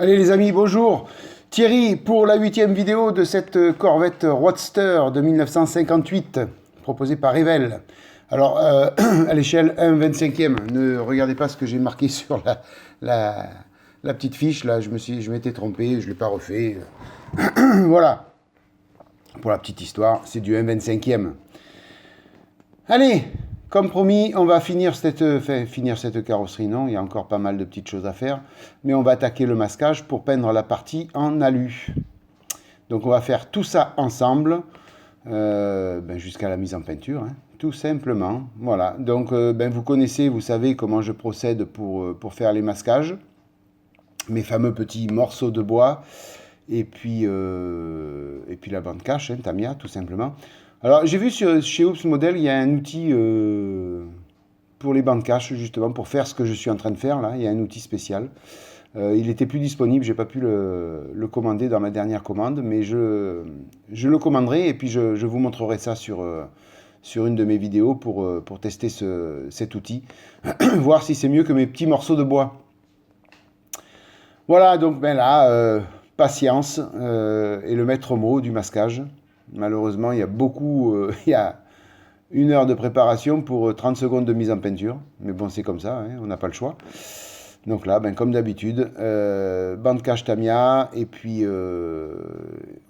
Allez les amis, bonjour. Thierry pour la 8e vidéo de cette Corvette Roadster de 1958, proposée par Revell. Alors, à l'échelle 1/25e, ne regardez pas ce que j'ai marqué sur la petite fiche, là, je m'étais trompé, je ne l'ai pas refait. Voilà, pour la petite histoire, c'est du 1/25e. Allez, comme promis, on va finir cette carrosserie, non, il y a encore pas mal de petites choses à faire, mais on va attaquer le masquage pour peindre la partie en alu. Donc on va faire tout ça ensemble, jusqu'à la mise en peinture, hein, tout simplement. Voilà, donc vous connaissez, vous savez comment je procède pour faire les masquages, mes fameux petits morceaux de bois, et puis la bande cache, hein, Tamiya, tout simplement. Alors, j'ai vu chez Oops Model, il y a un outil pour les bandes caches, justement, pour faire ce que je suis en train de faire, là. Il y a un outil spécial. Il n'était plus disponible, je n'ai pas pu le commander dans ma dernière commande, mais je le commanderai et puis je vous montrerai ça sur une de mes vidéos pour tester cet outil, voir si c'est mieux que mes petits morceaux de bois. Voilà, donc là, patience est le maître mot du masquage. Malheureusement, il y a il y a 1 heure de préparation pour 30 secondes de mise en peinture. Mais bon, c'est comme ça, hein, on n'a pas le choix. Donc là, comme d'habitude, bande cache Tamiya, et puis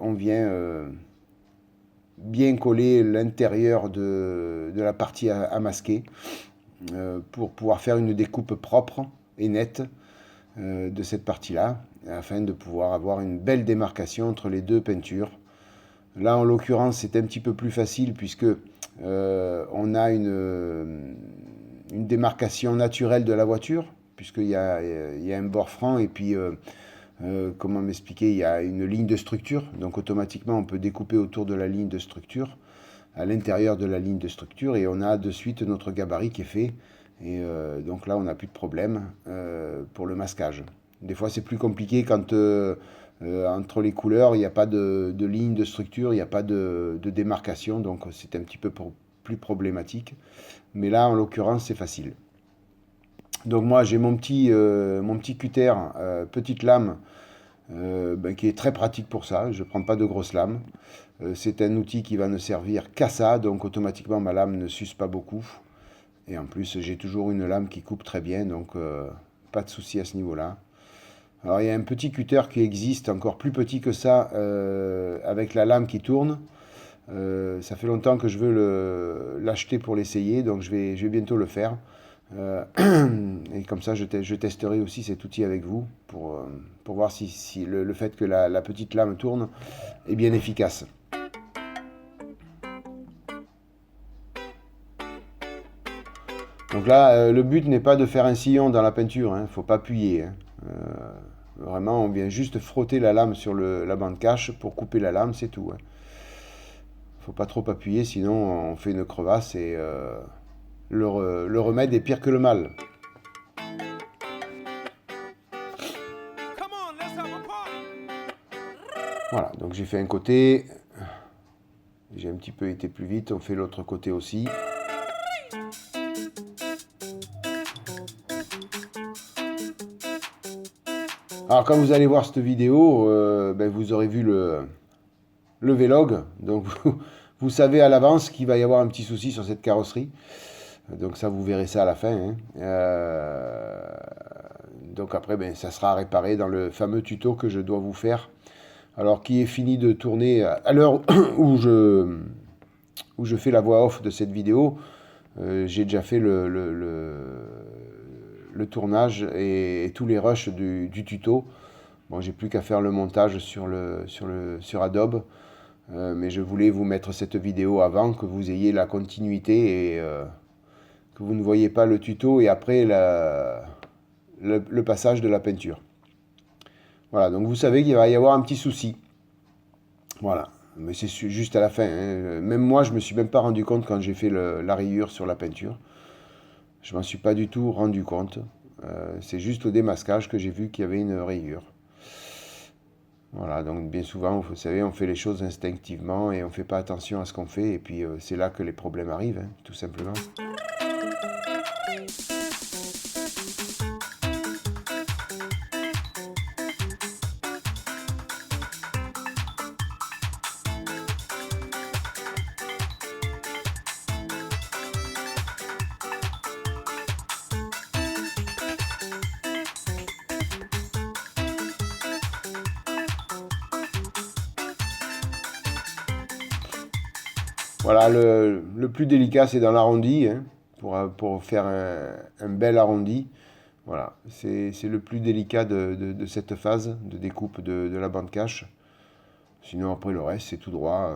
on vient bien coller l'intérieur de la partie à masquer pour pouvoir faire une découpe propre et nette de cette partie-là, afin de pouvoir avoir une belle démarcation entre les deux peintures. Là, en l'occurrence, c'est un petit peu plus facile puisque on a une démarcation naturelle de la voiture, puisqu'il y a un bord franc et puis, comment m'expliquer, il y a une ligne de structure. Donc, automatiquement, on peut découper autour de la ligne de structure, à l'intérieur de la ligne de structure, et on a de suite notre gabarit qui est fait. Et donc là, on n'a plus de problème pour le masquage. Des fois, c'est plus compliqué quand entre les couleurs, il n'y a pas de ligne de structure, il n'y a pas de démarcation, donc c'est un petit peu plus problématique. Mais là, en l'occurrence, c'est facile. Donc moi, j'ai mon petit cutter, petite lame, qui est très pratique pour ça. Je ne prends pas de grosses lames. C'est un outil qui va ne servir qu'à ça, donc automatiquement, ma lame ne s'use pas beaucoup. Et en plus, j'ai toujours une lame qui coupe très bien, donc pas de souci à ce niveau-là. Alors, il y a un petit cutter qui existe, encore plus petit que ça, avec la lame qui tourne. Ça fait longtemps que je veux l'acheter pour l'essayer, donc je vais bientôt le faire. Et comme ça, je testerai aussi cet outil avec vous pour voir si le fait que la petite lame tourne est bien efficace. Donc là, le but n'est pas de faire un sillon dans la peinture, il ne faut pas appuyer. Vraiment, on vient juste frotter la lame sur la bande cache pour couper la lame, c'est tout. Il ne faut pas trop appuyer, sinon on fait une crevasse et le remède est pire que le mal. Voilà, donc j'ai fait un côté. J'ai un petit peu été plus vite, on fait l'autre côté aussi. Alors quand vous allez voir cette vidéo, vous aurez vu le vlog, donc vous savez à l'avance qu'il va y avoir un petit souci sur cette carrosserie. Donc ça, vous verrez ça à la fin. Donc après, ça sera réparé dans le fameux tuto que je dois vous faire. Alors qui est fini de tourner à l'heure où je fais la voix off de cette vidéo. J'ai déjà fait le tournage et tous les rushs du tuto. Bon, j'ai plus qu'à faire le montage sur Adobe, mais je voulais vous mettre cette vidéo avant que vous ayez la continuité et que vous ne voyez pas le tuto et après le passage de la peinture. Voilà, donc vous savez qu'il va y avoir un petit souci. Voilà, mais c'est juste à la fin. Même moi, je ne me suis même pas rendu compte quand j'ai fait la rayure sur la peinture. Je m'en suis pas du tout rendu compte. C'est juste au démasquage que j'ai vu qu'il y avait une rayure. Voilà, donc bien souvent, vous savez, on fait les choses instinctivement et on ne fait pas attention à ce qu'on fait. Et puis c'est là que les problèmes arrivent, tout simplement. Voilà, le plus délicat, c'est dans l'arrondi, hein, pour faire un bel arrondi. Voilà, c'est le plus délicat de cette phase de découpe de la bande cache. Sinon, après, le reste, c'est tout droit.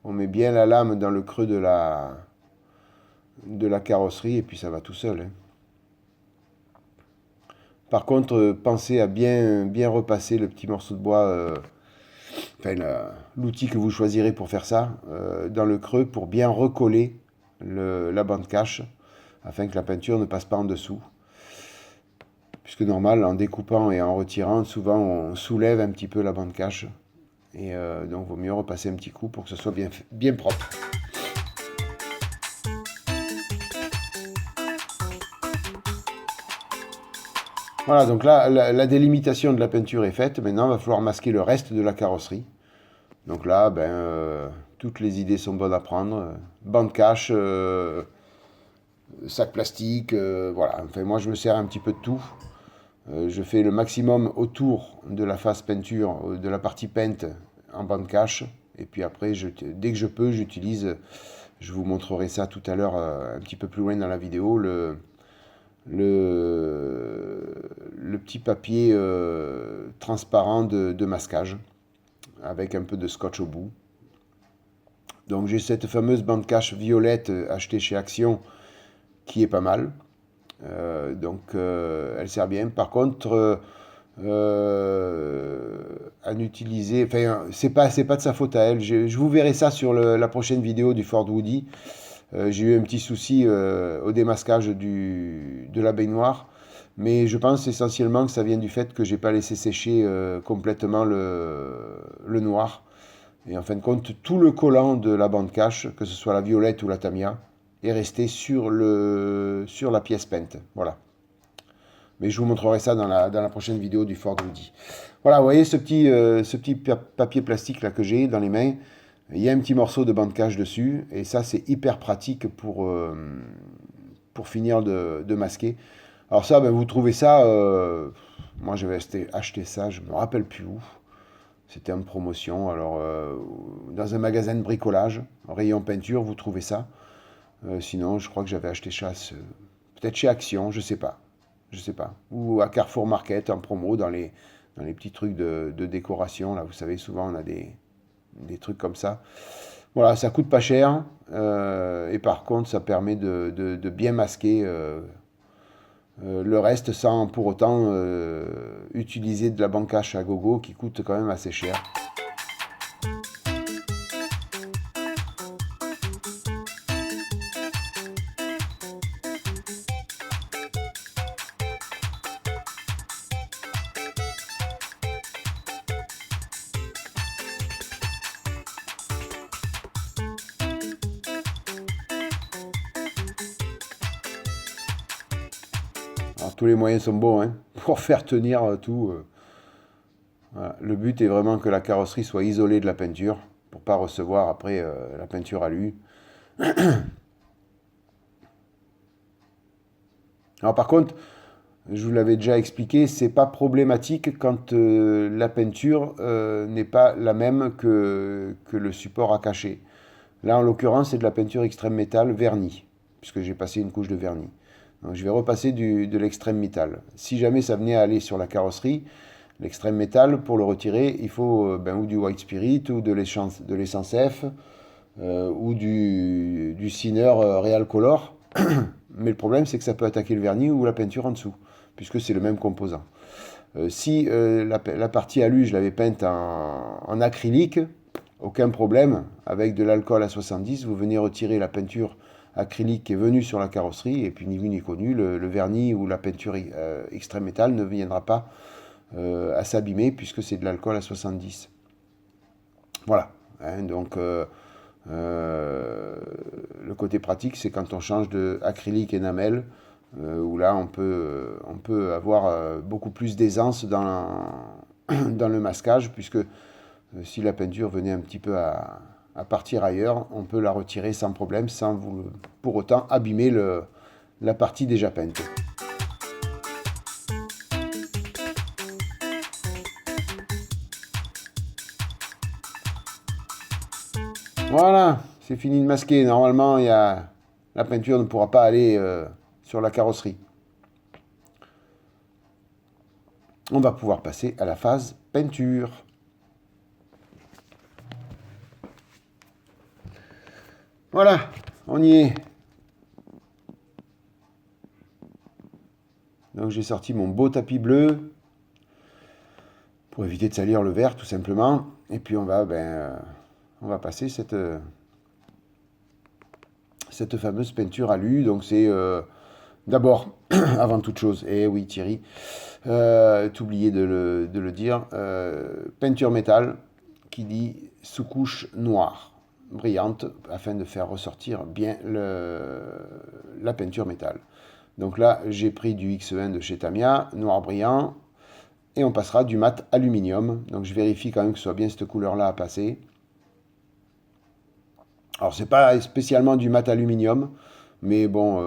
On met bien la lame dans le creux de la carrosserie et puis ça va tout seul, hein. Par contre, pensez à bien repasser le petit morceau de bois, enfin, l'outil que vous choisirez pour faire ça, dans le creux pour bien recoller la bande cache afin que la peinture ne passe pas en dessous. Puisque normal, en découpant et en retirant, souvent on soulève un petit peu la bande cache. Et donc, il vaut mieux repasser un petit coup pour que ce soit bien propre. Voilà, donc là, la délimitation de la peinture est faite. Maintenant, il va falloir masquer le reste de la carrosserie. Donc là, toutes les idées sont bonnes à prendre. Bande cache, sac plastique, voilà. Enfin, moi, je me sers un petit peu de tout. Je fais le maximum autour de la face peinture, de la partie peinte en bande cache. Et puis après, dès que je peux, j'utilise, je vous montrerai ça tout à l'heure un petit peu plus loin dans la vidéo, le petit papier transparent de masquage avec un peu de scotch au bout. Donc j'ai cette fameuse bande cache violette achetée chez Action qui est pas mal. Elle sert bien. Par contre, à n'utiliser, enfin, c'est pas de sa faute à elle. Je vous verrai ça sur la prochaine vidéo du Ford Woody. J'ai eu un petit souci au démasquage de la baignoire, mais je pense essentiellement que ça vient du fait que j'ai pas laissé sécher complètement le noir. Et en fin de compte, tout le collant de la bande cache, que ce soit la violette ou la Tamiya, est resté sur la pièce peinte. Voilà. Mais je vous montrerai ça dans la prochaine vidéo du Ford Woody. Voilà, vous voyez ce petit papier plastique là que j'ai dans les mains. Il y a un petit morceau de bande cache dessus. Et ça, c'est hyper pratique pour finir de masquer. Alors ça, vous trouvez ça... moi, j'avais acheté ça, je ne me rappelle plus où. C'était en promotion. Alors, dans un magasin de bricolage, rayon peinture, vous trouvez ça. Sinon, je crois que j'avais acheté ça, peut-être chez Action, je sais pas. Je sais pas. Ou à Carrefour Market en promo dans les petits trucs de décoration. Là, vous savez, souvent on a des trucs comme ça. Voilà, ça coûte pas cher. Et par contre, ça permet de bien masquer le reste sans pour autant utiliser de la bande cache à gogo qui coûte quand même assez cher. Alors, tous les moyens sont bons hein, pour faire tenir tout. Voilà. Le but est vraiment que la carrosserie soit isolée de la peinture pour pas recevoir après la peinture à l'huile. Alors par contre, je vous l'avais déjà expliqué, c'est pas problématique quand la peinture n'est pas la même que le support à cacher. Là, en l'occurrence, c'est de la peinture extrême métal vernie, puisque j'ai passé une couche de vernis. Donc je vais repasser de l'extrême métal. Si jamais ça venait à aller sur la carrosserie, l'extrême métal, pour le retirer, il faut ou du white spirit, ou de l'essence F, ou du Sinner Real Color. Mais le problème, c'est que ça peut attaquer le vernis ou la peinture en dessous, puisque c'est le même composant. Si la partie alu, je l'avais peinte en acrylique, aucun problème. Avec de l'alcool à 70, vous venez retirer la peinture acrylique qui est venue sur la carrosserie, et puis ni vu ni connu, le vernis ou la peinture extrême métal ne viendra pas à s'abîmer, puisque c'est de l'alcool à 70. Voilà. Hein, donc... le côté pratique, c'est quand on change de acrylique énamel, où là on peut avoir beaucoup plus d'aisance dans le masquage, puisque si la peinture venait un petit peu à partir ailleurs, on peut la retirer sans problème, sans pour autant abîmer la partie déjà peinte. Voilà, c'est fini de masquer. Normalement, la peinture ne pourra pas aller sur la carrosserie. On va pouvoir passer à la phase peinture. Voilà, on y est. Donc j'ai sorti mon beau tapis bleu pour éviter de salir le verre tout simplement. Et puis on va passer cette fameuse peinture alu. Donc c'est d'abord, avant toute chose, et oui Thierry, t'oubliais de le dire, peinture métal qui dit sous-couche noire brillante afin de faire ressortir bien la peinture métal. Donc là, j'ai pris du X1 de chez Tamiya, noir brillant, et on passera du mat aluminium. Donc je vérifie quand même que ce soit bien cette couleur-là à passer. Alors c'est pas spécialement du mat aluminium, mais bon,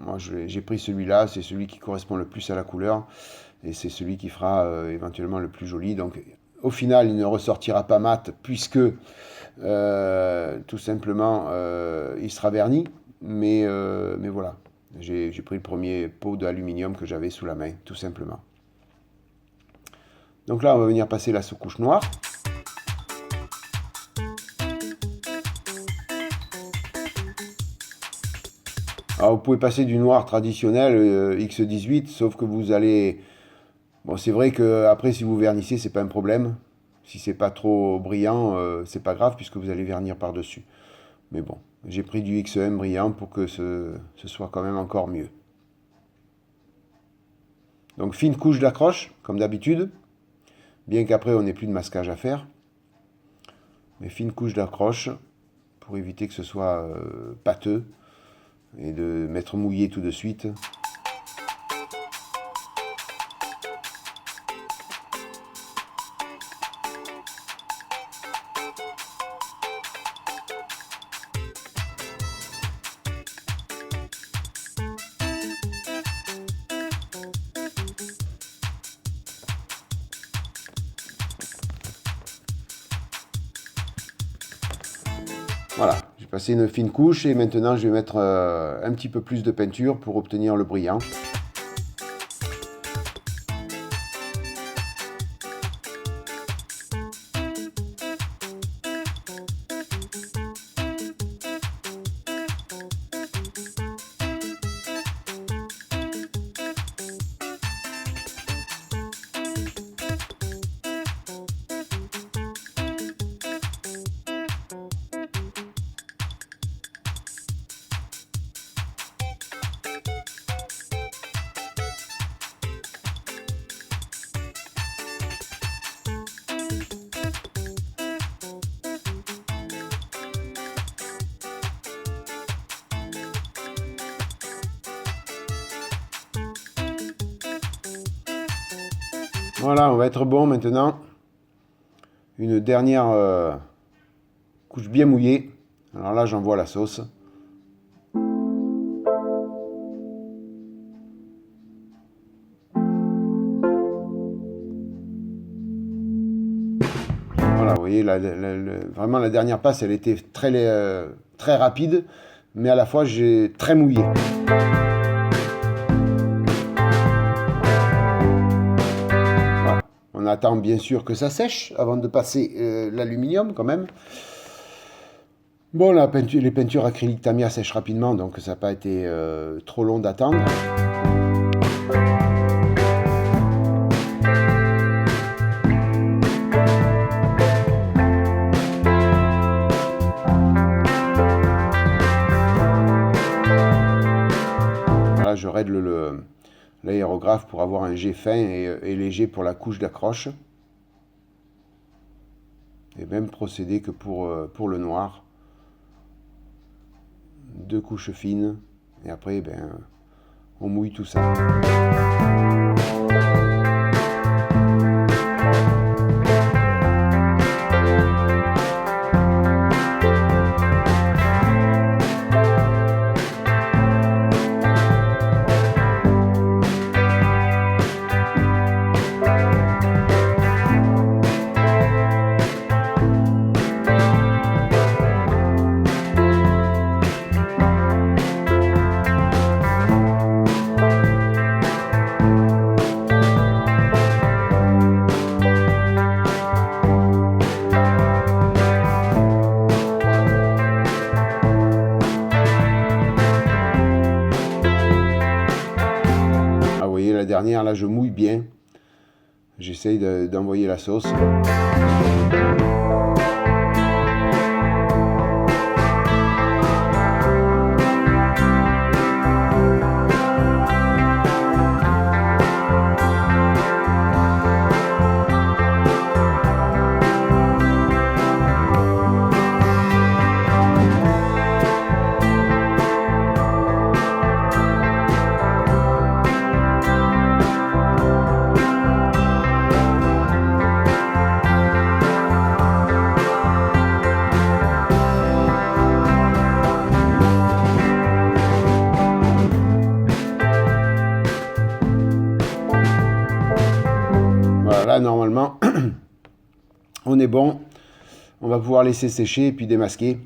moi j'ai pris celui-là, c'est celui qui correspond le plus à la couleur, et c'est celui qui fera éventuellement le plus joli. Donc au final, il ne ressortira pas mat, puisque tout simplement, il sera verni, mais voilà. J'ai pris le premier pot d'aluminium que j'avais sous la main, tout simplement. Donc là, on va venir passer la sous-couche noire. Alors, vous pouvez passer du noir traditionnel X18, sauf que vous allez... Bon, c'est vrai que après, si vous vernissez, c'est pas un problème. Si c'est pas trop brillant, c'est pas grave, puisque vous allez vernir par-dessus. Mais bon, j'ai pris du X1 brillant pour que ce soit quand même encore mieux. Donc fine couche d'accroche, comme d'habitude, bien qu'après on n'ait plus de masquage à faire. Mais fine couche d'accroche, pour éviter que ce soit pâteux, et de mettre mouillé tout de suite. Voilà, j'ai passé une fine couche et maintenant je vais mettre un petit peu plus de peinture pour obtenir le brillant. Voilà, on va être bon maintenant. Une dernière couche bien mouillée. Alors là, j'envoie la sauce. Voilà, vous voyez, vraiment la dernière passe, elle était très rapide, mais à la fois, j'ai très mouillé. On attend bien sûr que ça sèche avant de passer l'aluminium quand même. Bon, les peintures acryliques Tamiya sèchent rapidement, donc ça n'a pas été trop long d'attendre. Voilà, je règle l'aérographe pour avoir un jet fin et léger pour la couche d'accroche. Et même procédé que pour le noir. 2 couches fines. Et après, on mouille tout ça. dernière, là, je mouille bien. J'essaye d'envoyer la sauce. Là, normalement, on est bon. On va pouvoir laisser sécher et puis démasquer.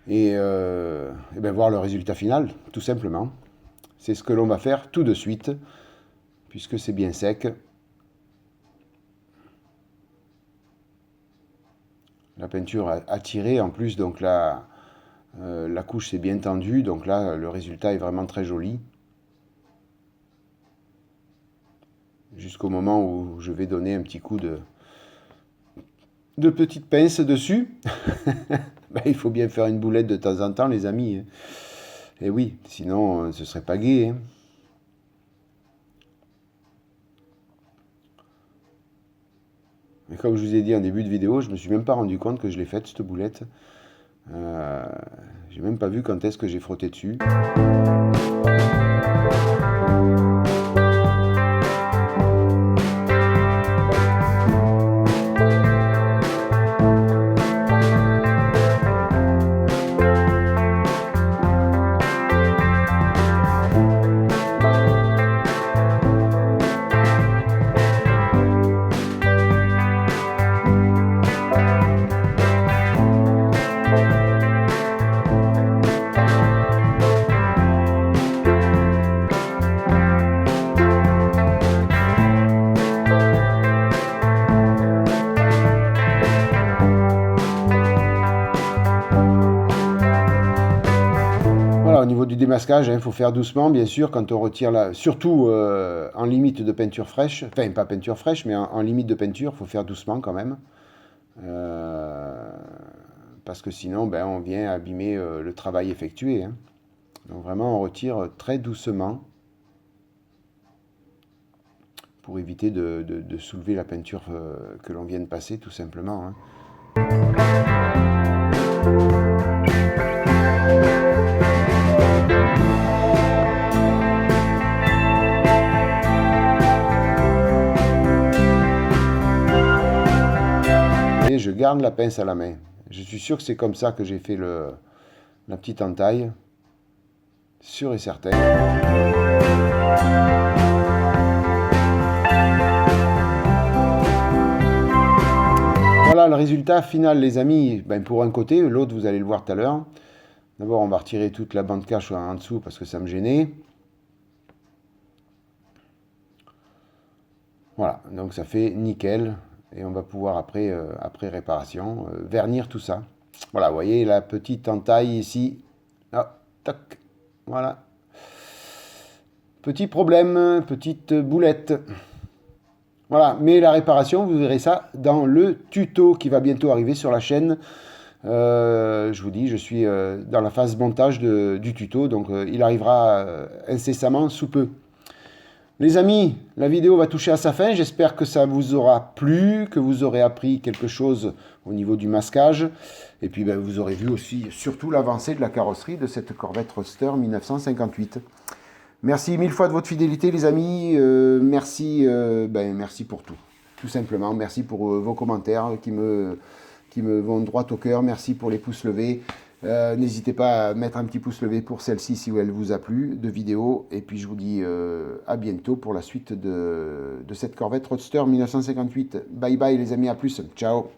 Et ben voir le résultat final, tout simplement. C'est ce que l'on va faire tout de suite, puisque c'est bien sec. La peinture a tiré en plus, donc là, la couche s'est bien tendue. Donc là, le résultat est vraiment très joli. Jusqu'au moment où je vais donner un petit coup de petite pince dessus. Ben, il faut bien faire une boulette de temps en temps, les amis. Et oui, sinon, ce serait pas gai. Mais comme je vous ai dit en début de vidéo, je me suis même pas rendu compte que je l'ai faite, cette boulette. J'ai même pas vu quand est-ce que j'ai frotté dessus. Voilà, au niveau du démasquage, il faut faire doucement, bien sûr, quand on retire surtout en limite de peinture fraîche, enfin pas peinture fraîche, mais en limite de peinture, il faut faire doucement quand même. Parce que sinon, ben, on vient abîmer le travail effectué. Donc vraiment, on retire très doucement pour éviter de soulever la peinture que l'on vient de passer, tout simplement. Et je garde la pince à la main. Je suis sûr que c'est comme ça que j'ai fait la petite entaille. Sûr et certain. Voilà le résultat final, les amis. Ben, pour un côté, l'autre vous allez le voir tout à l'heure. D'abord on va retirer toute la bande cache en dessous parce que ça me gênait. Voilà, donc ça fait nickel. Et on va pouvoir après réparation, vernir tout ça. Voilà, vous voyez la petite entaille ici. Ah, tac, voilà. Petit problème, petite boulette. Voilà, mais la réparation, vous verrez ça dans le tuto qui va bientôt arriver sur la chaîne. Je vous dis, je suis dans la phase montage du tuto, donc il arrivera incessamment sous peu. Les amis, la vidéo va toucher à sa fin. J'espère que ça vous aura plu, que vous aurez appris quelque chose au niveau du masquage. Et puis, ben, vous aurez vu aussi, surtout, l'avancée de la carrosserie de cette Corvette Roadster 1958. Merci mille fois de votre fidélité, les amis. Merci pour tout. Tout simplement, merci pour vos commentaires qui me vont droit au cœur. Merci pour les pouces levés. N'hésitez pas à mettre un petit pouce levé pour celle-ci si elle vous a plu de vidéo. Et puis je vous dis à bientôt pour la suite de cette Corvette Roadster 1958. Bye bye les amis, à plus. Ciao.